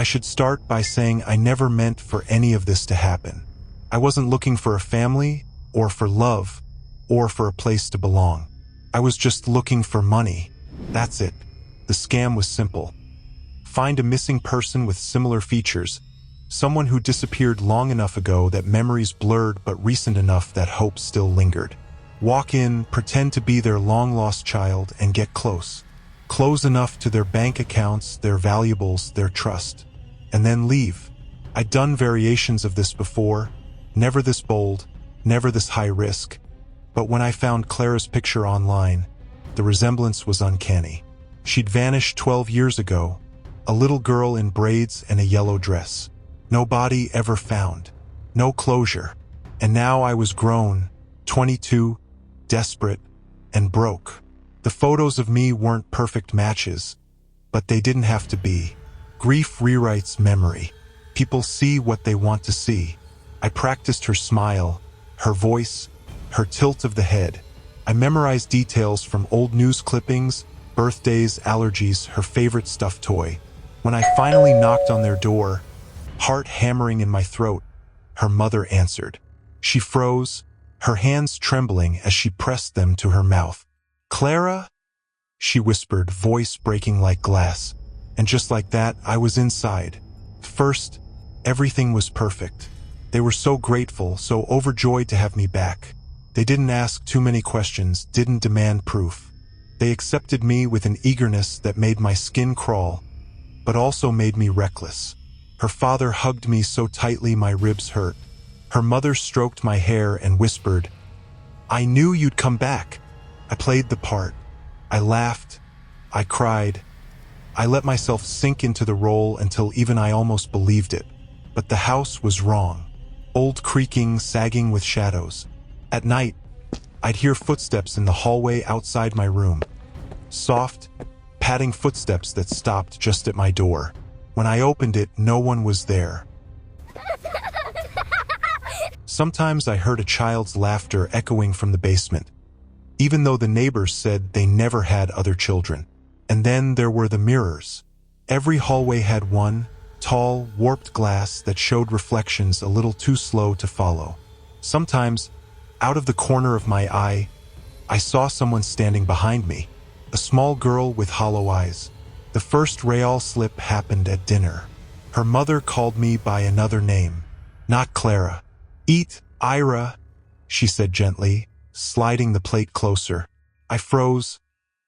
should start by saying I never meant for any of this to happen. I wasn't looking for a family, or for love, or for a place to belong. I was just looking for money. That's it. The scam was simple. Find a missing person with similar features, someone who disappeared long enough ago that memories blurred but recent enough that hope still lingered. Walk in, pretend to be their long-lost child, and get close. Close enough to their bank accounts, their valuables, their trust. And then leave. I'd done variations of this before, never this bold, never this high risk. But when I found Clara's picture online, the resemblance was uncanny. She'd vanished 12 years ago, a little girl in braids and a yellow dress. No body ever found. No closure. And now I was grown, 22, desperate, and broke. The photos of me weren't perfect matches, but they didn't have to be. Grief rewrites memory. People see what they want to see. I practiced her smile, her voice, her tilt of the head. I memorized details from old news clippings, birthdays, allergies, her favorite stuffed toy. When I finally knocked on their door, heart hammering in my throat, her mother answered. She froze, her hands trembling as she pressed them to her mouth. "Clara?" she whispered, voice breaking like glass. And just like that, I was inside. First, everything was perfect. They were so grateful, so overjoyed to have me back. They didn't ask too many questions, didn't demand proof. They accepted me with an eagerness that made my skin crawl, but also made me reckless. Her father hugged me so tightly my ribs hurt. Her mother stroked my hair and whispered, "I knew you'd come back." I played the part. I laughed. I cried. I let myself sink into the role until even I almost believed it. But the house was wrong. Old, creaking, sagging with shadows. At night, I'd hear footsteps in the hallway outside my room. Soft, padding footsteps that stopped just at my door. When I opened it, no one was there. Sometimes I heard a child's laughter echoing from the basement, even though the neighbors said they never had other children. And then there were the mirrors. Every hallway had one, tall, warped glass that showed reflections a little too slow to follow. Sometimes, out of the corner of my eye, I saw someone standing behind me, a small girl with hollow eyes. The first real slip happened at dinner. Her mother called me by another name, not Clara. "Eat, Ira," she said gently, sliding the plate closer. I froze,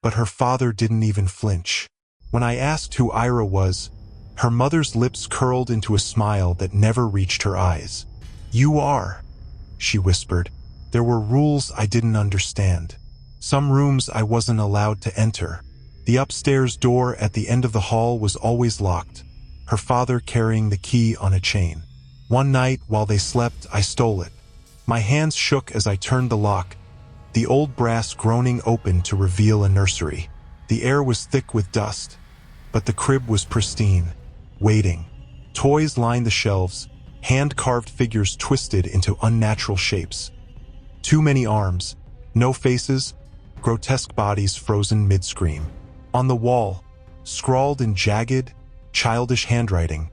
but her father didn't even flinch. When I asked who Ira was, her mother's lips curled into a smile that never reached her eyes. "You are," she whispered. There were rules I didn't understand. Some rooms I wasn't allowed to enter. The upstairs door at the end of the hall was always locked, her father carrying the key on a chain. One night, while they slept, I stole it. My hands shook as I turned the lock, the old brass groaning open to reveal a nursery. The air was thick with dust, but the crib was pristine, waiting. Toys lined the shelves, hand-carved figures twisted into unnatural shapes. Too many arms, no faces, grotesque bodies frozen mid-scream. On the wall, scrawled in jagged, childish handwriting,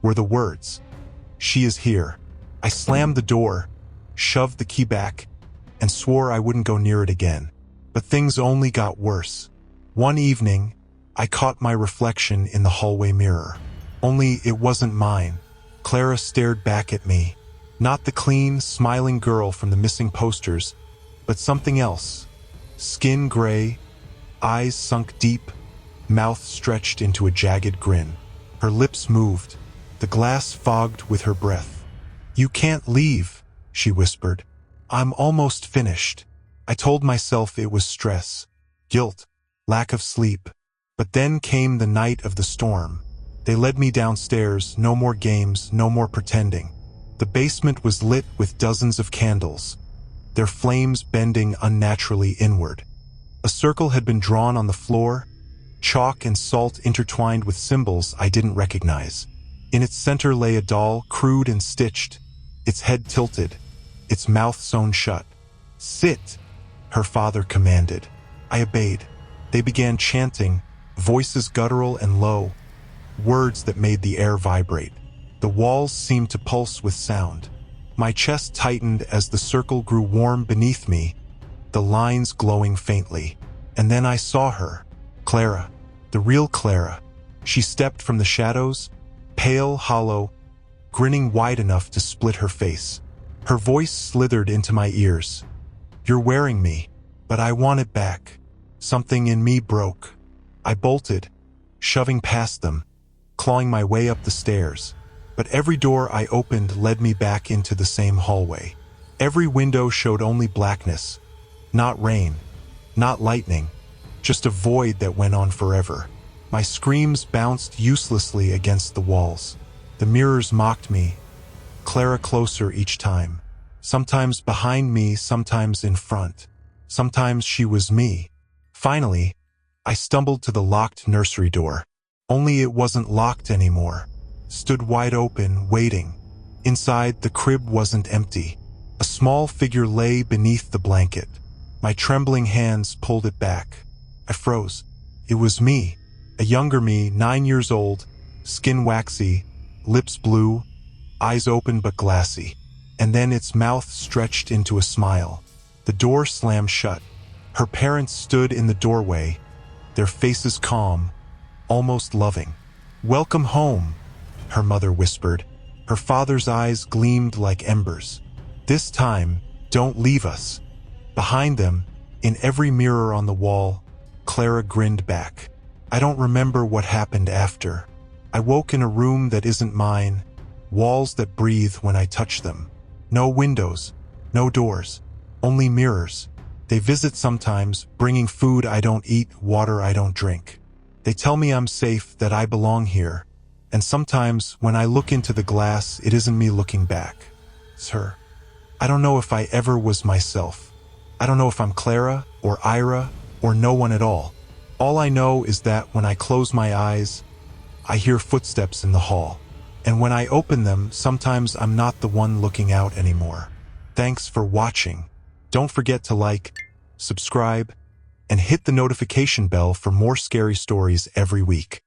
were the words, "She is here." I slammed the door, shoved the key back, and swore I wouldn't go near it again. But things only got worse. One evening, I caught my reflection in the hallway mirror. Only it wasn't mine. Clara stared back at me. Not the clean, smiling girl from the missing posters, but something else. Skin gray, eyes sunk deep, mouth stretched into a jagged grin. Her lips moved, the glass fogged with her breath. "You can't leave," she whispered. "I'm almost finished." I told myself it was stress, guilt, lack of sleep. But then came the night of the storm. They led me downstairs, no more games, no more pretending. The basement was lit with dozens of candles, their flames bending unnaturally inward. A circle had been drawn on the floor, chalk and salt intertwined with symbols I didn't recognize. In its center lay a doll, crude and stitched, its head tilted, its mouth sewn shut. "Sit," her father commanded. I obeyed. They began chanting, voices guttural and low. words that made the air vibrate. The walls seemed to pulse with sound. My chest tightened as the circle grew warm beneath me, the lines glowing faintly. And then I saw her, Clara, the real Clara. She stepped from the shadows, pale, hollow, grinning wide enough to split her face. Her voice slithered into my ears. "You're wearing me, but I want it back." Something in me broke. I bolted, shoving past them, clawing my way up the stairs. But every door I opened led me back into the same hallway. Every window showed only blackness, not rain, not lightning, just a void that went on forever. My screams bounced uselessly against the walls. The mirrors mocked me, Clara closer each time. Sometimes behind me, sometimes in front. Sometimes she was me. Finally, I stumbled to the locked nursery door. Only it wasn't locked anymore. Stood wide open, waiting. Inside, the crib wasn't empty. A small figure lay beneath the blanket. My trembling hands pulled it back. I froze. It was me, a younger me, 9 years old, skin waxy, lips blue, eyes open but glassy. And then its mouth stretched into a smile. The door slammed shut. Her parents stood in the doorway, their faces calm, almost loving. "Welcome home," her mother whispered. Her father's eyes gleamed like embers. "This time, don't leave us." Behind them, in every mirror on the wall, Clara grinned back. I don't remember what happened after. I woke in a room that isn't mine, walls that breathe when I touch them. No windows, no doors, only mirrors. They visit sometimes, bringing food I don't eat, water I don't drink. They tell me I'm safe, that I belong here. And sometimes, when I look into the glass, it isn't me looking back. It's her. I don't know if I ever was myself. I don't know if I'm Clara, or Ira, or no one at all. All I know is that when I close my eyes, I hear footsteps in the hall. And when I open them, sometimes I'm not the one looking out anymore. Thanks for watching. Don't forget to like, subscribe, and hit the notification bell for more scary stories every week.